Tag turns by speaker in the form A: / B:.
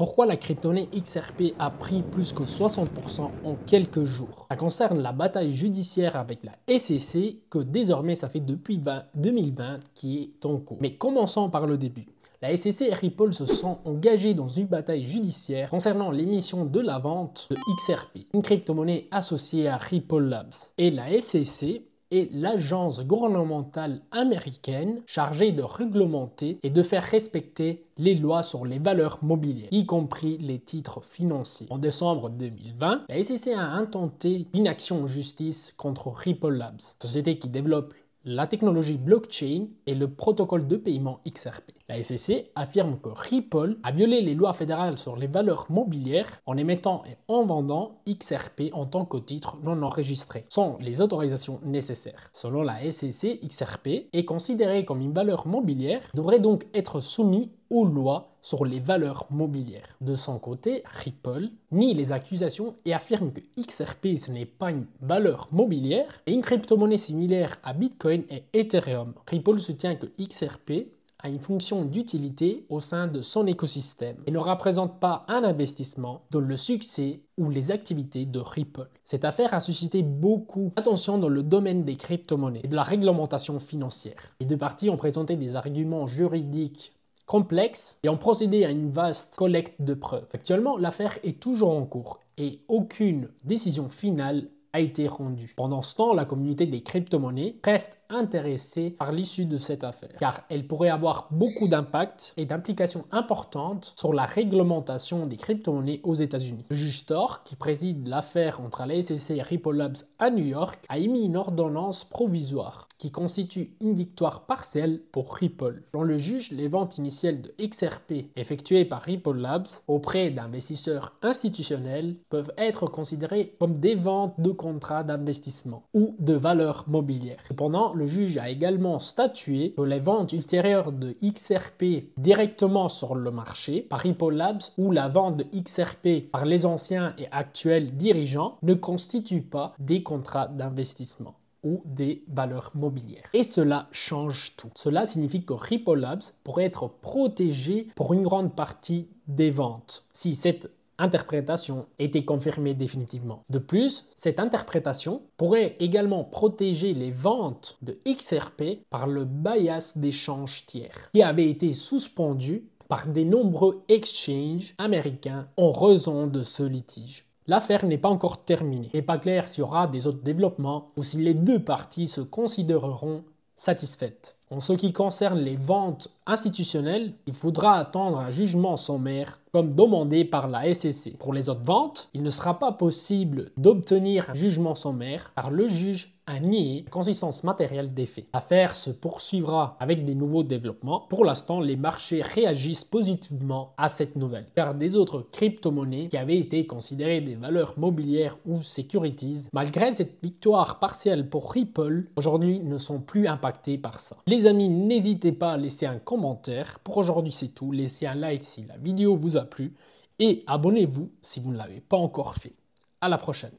A: pourquoi la crypto-monnaie XRP a pris plus que 60% en quelques jours? Ça concerne la bataille judiciaire avec la SEC que désormais ça fait depuis 2020 qui est en cours. Mais commençons par le début. La SEC et Ripple se sont engagés dans une bataille judiciaire concernant l'émission de la vente de XRP, une crypto-monnaie associée à Ripple Labs. Et la SEC est l'agence gouvernementale américaine chargée de réglementer et de faire respecter les lois sur les valeurs mobilières, y compris les titres financiers. En décembre 2020, la SEC a intenté une action en justice contre Ripple Labs, société qui développe la technologie blockchain et le protocole de paiement XRP. La SEC affirme que Ripple a violé les lois fédérales sur les valeurs mobilières en émettant et en vendant XRP en tant que titre non enregistré, sans les autorisations nécessaires. Selon la SEC, XRP est considéré comme une valeur mobilière, devrait donc être soumis aux lois sur les valeurs mobilières. De son côté, Ripple nie les accusations et affirme que XRP ce n'est pas une valeur mobilière et une crypto-monnaie similaire à Bitcoin et Ethereum. Ripple soutient que XRP a une fonction d'utilité au sein de son écosystème et ne représente pas un investissement dans le succès ou les activités de Ripple. Cette affaire a suscité beaucoup d'attention dans le domaine des crypto-monnaies et de la réglementation financière. Les deux parties ont présenté des arguments juridiques complexes et ont procédé à une vaste collecte de preuves. Actuellement, l'affaire est toujours en cours et aucune décision finale a été rendue. Pendant ce temps, la communauté des crypto-monnaies reste intéressée par l'issue de cette affaire, car elle pourrait avoir beaucoup d'impact et d'implications importantes sur la réglementation des crypto-monnaies aux États-Unis. Le juge Thor, qui préside l'affaire entre la SEC et Ripple Labs à New York, a émis une ordonnance provisoire qui constitue une victoire partielle pour Ripple. Selon le juge, les ventes initiales de XRP effectuées par Ripple Labs auprès d'investisseurs institutionnels peuvent être considérées comme des ventes de contrats d'investissement ou de valeurs mobilières. Cependant, le juge a également statué que les ventes ultérieures de XRP directement sur le marché par Ripple Labs ou la vente de XRP par les anciens et actuels dirigeants ne constituent pas des contrats d'investissement ou des valeurs mobilières. Et cela change tout. Cela signifie que Ripple Labs pourrait être protégé pour une grande partie des ventes si cette interprétation était confirmée définitivement. De plus, cette interprétation pourrait également protéger les ventes de XRP par le bias d'échange tiers qui avait été suspendu par de nombreux exchanges américains en raison de ce litige. L'affaire n'est pas encore terminée. Il n'est pas clair s'il y aura des autres développements ou si les deux parties se considéreront satisfaites. En ce qui concerne les ventes institutionnelles, il faudra attendre un jugement sommaire comme demandé par la SEC. Pour les autres ventes, il ne sera pas possible d'obtenir un jugement sommaire car le juge a nié la consistance matérielle des faits. L'affaire se poursuivra avec des nouveaux développements. Pour l'instant, les marchés réagissent positivement à cette nouvelle car des autres crypto-monnaies qui avaient été considérées des valeurs mobilières ou securities, malgré cette victoire partielle pour Ripple, aujourd'hui ne sont plus impactées par ça. Les amis, n'hésitez pas à laisser un commentaire. Pour aujourd'hui, c'est tout. Laissez un like si la vidéo vous a plu et abonnez-vous si vous ne l'avez pas encore fait. À la prochaine.